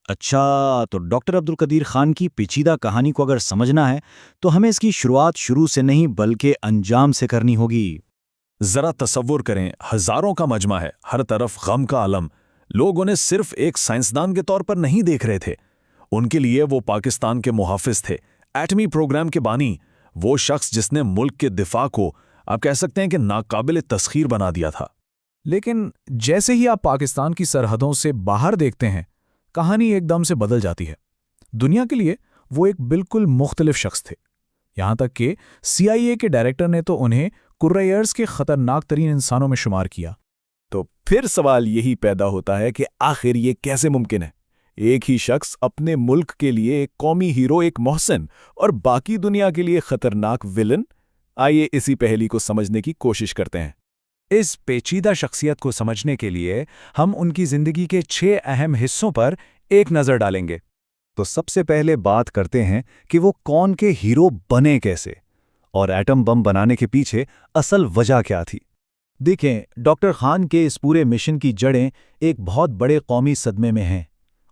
اچھا، تو ڈاکٹر عبد القدیر خان کی پیچیدہ کہانی کو اگر سمجھنا ہے تو ہمیں اس کی شروعات شروع سے نہیں بلکہ انجام سے کرنی ہوگی۔ ذرا تصور کریں، ہزاروں کا مجمع ہے، ہر طرف غم کا عالم۔ لوگ انہیں صرف ایک سائنسدان کے طور پر نہیں دیکھ رہے تھے، ان کے لیے وہ پاکستان کے محافظ تھے، ایٹمی پروگرام کے بانی، وہ شخص جس نے ملک کے دفاع کو آپ کہہ سکتے ہیں کہ ناقابل تسخیر بنا دیا تھا۔ لیکن جیسے ہی آپ پاکستان کی سرحدوں سے باہر دیکھتے ہیں، کہانی ایک دم سے بدل جاتی ہے۔ دنیا کے لیے وہ ایک بالکل مختلف شخص تھے، یہاں تک کہ CIA کے ڈائریکٹر نے تو انہیں کرۂ ارض کے خطرناک ترین انسانوں میں شمار کیا۔ تو پھر سوال یہی پیدا ہوتا ہے کہ آخر یہ کیسے ممکن ہے؟ ایک ہی شخص اپنے ملک کے لیے ایک قومی ہیرو، ایک محسن، اور باقی دنیا کے لیے خطرناک ویلن۔ آئیے اسی پہلی کو سمجھنے کی کوشش کرتے ہیں۔ اس پیچیدہ شخصیت کو سمجھنے کے لیے ہم ان کی زندگی کے 6 اہم حصوں پر ایک نظر ڈالیں گے۔ تو سب سے پہلے بات کرتے ہیں کہ وہ کون کے ہیرو بنے کیسے، اور ایٹم بم بنانے کے پیچھے اصل وجہ کیا تھی۔ دیکھیں، ڈاکٹر خان کے اس پورے مشن کی جڑیں ایک بہت بڑے قومی صدمے میں ہیں۔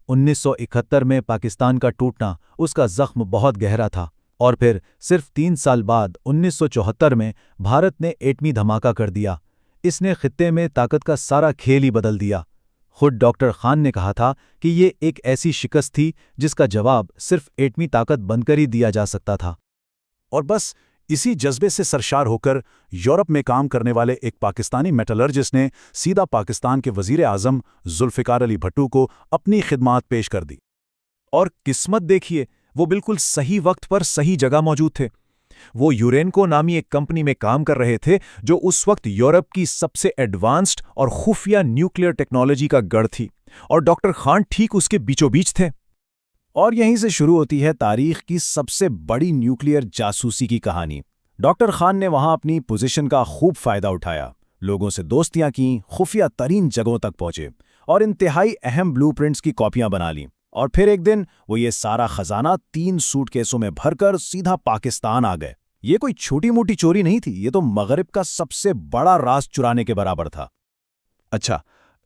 1971 میں پاکستان کا ٹوٹنا، اس کا زخم بہت گہرا تھا، اور پھر صرف 3 سال بعد 1974 میں بھارت نے ایٹمی دھماکہ کر دیا۔ اس نے خطے میں طاقت کا سارا کھیل ہی بدل دیا۔ خود ڈاکٹر خان نے کہا تھا کہ یہ ایک ایسی شکست تھی جس کا جواب صرف ایٹمی طاقت بن کر ہی دیا جا سکتا تھا۔ اور بس اسی جذبے سے سرشار ہو کر یورپ میں کام کرنے والے ایک پاکستانی میٹلرجسٹ نے سیدھا پاکستان کے وزیر اعظم ذوالفقار علی بھٹو کو اپنی خدمات پیش کر دی۔ اور قسمت دیکھیے، وہ بالکل صحیح وقت پر صحیح جگہ موجود تھے۔ وہ یورینکو نامی ایک کمپنی میں کام کر رہے تھے جو اس وقت یورپ کی سب سے ایڈوانسڈ اور خفیہ نیوکلیئر ٹیکنالوجی کا گڑھ تھی، اور ڈاکٹر خان ٹھیک اس کے بیچوں بیچ تھے۔ اور یہیں سے شروع ہوتی ہے تاریخ کی سب سے بڑی نیوکلیئر جاسوسی کی کہانی۔ ڈاکٹر خان نے وہاں اپنی پوزیشن کا خوب فائدہ اٹھایا، لوگوں سے دوستیاں کیں، خفیہ ترین جگہوں تک پہنچے، اور انتہائی اہم بلو پرنٹس کی کاپیاں بنا لیں۔ اور پھر ایک دن وہ یہ سارا خزانہ 3 سوٹ کیسوں میں بھر کر سیدھا پاکستان آ گئے۔ یہ کوئی چھوٹی موٹی چوری نہیں تھی، یہ تو مغرب کا سب سے بڑا راز چرانے کے برابر تھا۔ اچھا،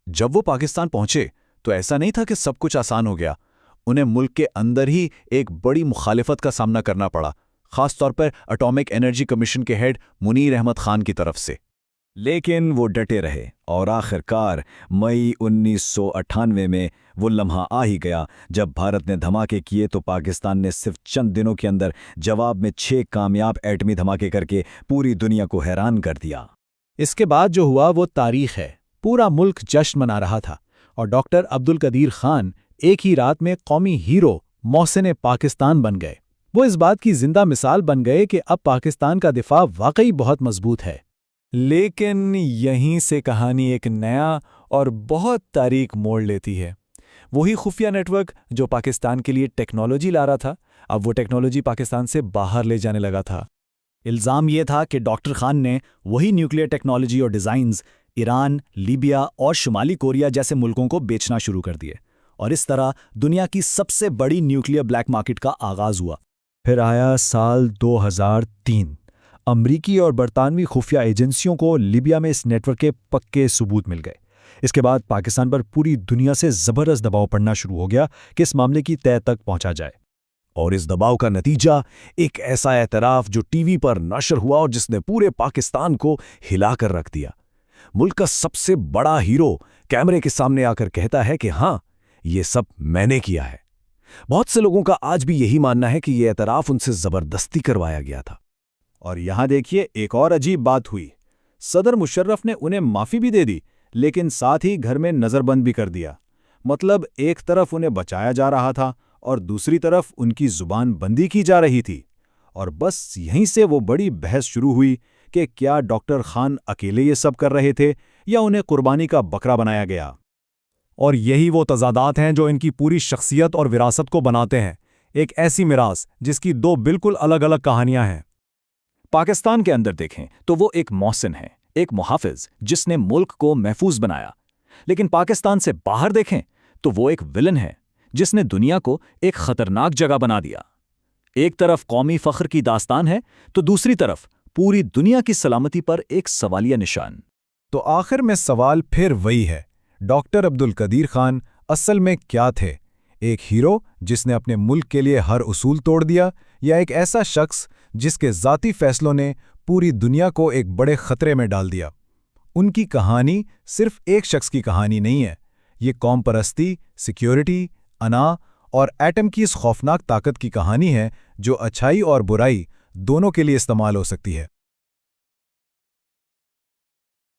جب وہ پاکستان پہنچے تو ایسا نہیں تھا کہ سب کچھ آسان ہو گیا۔ انہیں ملک کے اندر ہی ایک بڑی مخالفت کا سامنا کرنا پڑا، خاص طور پر اٹامک انرجی کمیشن کے ہیڈ منیر احمد خان کی طرف سے۔ لیکن وہ ڈٹے رہے، اور آخرکار مئی 1998 میں وہ لمحہ آ ہی گیا جب بھارت نے دھماکے کیے تو پاکستان نے صرف چند دنوں کے اندر جواب میں 6 کامیاب ایٹمی دھماکے کر کے پوری دنیا کو حیران کر دیا۔ اس کے بعد جو ہوا وہ تاریخ ہے۔ پورا ملک جشن منا رہا تھا، اور ڈاکٹر عبد القدیر خان ایک ہی رات میں قومی ہیرو، محسن پاکستان بن گئے۔ وہ اس بات کی زندہ مثال بن گئے کہ اب پاکستان کا دفاع واقعی بہت مضبوط ہے۔ لیکن یہیں سے کہانی ایک نیا اور بہت تاریک موڑ لیتی ہے۔ وہی خفیہ نیٹ ورک جو پاکستان کے لیے ٹیکنالوجی لا رہا تھا، اب وہ ٹیکنالوجی پاکستان سے باہر لے جانے لگا تھا۔ الزام یہ تھا کہ ڈاکٹر خان نے وہی نیوکلیئر ٹیکنالوجی اور ڈیزائنز ایران، لیبیا اور شمالی کوریا جیسے ملکوں کو بیچنا شروع کر دیے، اور اس طرح دنیا کی سب سے بڑی نیوکلیئر بلیک مارکیٹ کا آغاز ہوا۔ پھر آیا سال 2003۔ امریکی اور برطانوی خفیہ ایجنسیوں کو لیبیا میں اس نیٹ ورک کے پکے ثبوت مل گئے۔ اس کے بعد پاکستان پر پوری دنیا سے زبردست دباؤ پڑنا شروع ہو گیا کہ اس معاملے کی تہہ تک پہنچا جائے۔ اور اس دباؤ کا نتیجہ ایک ایسا اعتراف جو ٹی وی پر نشر ہوا اور جس نے پورے پاکستان کو ہلا کر رکھ دیا۔ ملک کا سب سے بڑا ہیرو کیمرے کے سامنے آ کر کہتا ہے کہ ہاں، یہ سب میں نے کیا ہے۔ بہت سے لوگوں کا آج بھی یہی ماننا ہے کہ یہ اعتراف ان سے زبردستی کروایا گیا تھا۔ اور یہاں دیکھیے ایک اور عجیب بات ہوئی۔ صدر مشرف نے انہیں معافی بھی دے دی، لیکن ساتھ ہی گھر میں نظر بند بھی کر دیا۔ مطلب ایک طرف انہیں بچایا جا رہا تھا اور دوسری طرف ان کی زبان بندی کی جا رہی تھی۔ اور بس یہیں سے وہ بڑی بحث شروع ہوئی کہ کیا ڈاکٹر خان اکیلے یہ سب کر رہے تھے یا انہیں قربانی کا بکرا بنایا گیا۔ اور یہی وہ تضادات ہیں جو ان کی پوری شخصیت اور وراثت کو بناتے ہیں، ایک ایسی میراث جس کی 2 بالکل الگ الگ کہانیاں ہیں۔ پاکستان کے اندر دیکھیں تو وہ ایک محسن ہے، ایک محافظ جس نے ملک کو محفوظ بنایا۔ لیکن پاکستان سے باہر دیکھیں تو وہ ایک ویلن ہے جس نے دنیا کو ایک خطرناک جگہ بنا دیا۔ ایک طرف قومی فخر کی داستان ہے تو دوسری طرف پوری دنیا کی سلامتی پر ایک سوالیہ نشان۔ تو آخر میں سوال پھر وہی ہے، ڈاکٹر عبد القدیر خان اصل میں کیا تھے؟ ایک ہیرو جس نے اپنے ملک کے لیے ہر اصول توڑ دیا، یا ایک ایسا شخص جس کے ذاتی فیصلوں نے پوری دنیا کو ایک بڑے خطرے میں ڈال دیا؟ ان کی کہانی صرف ایک شخص کی کہانی نہیں ہے، یہ قوم پرستی، سیکیورٹی، انا اور ایٹم کی اس خوفناک طاقت کی کہانی ہے جو اچھائی اور برائی دونوں کے لیے استعمال ہو سکتی ہے۔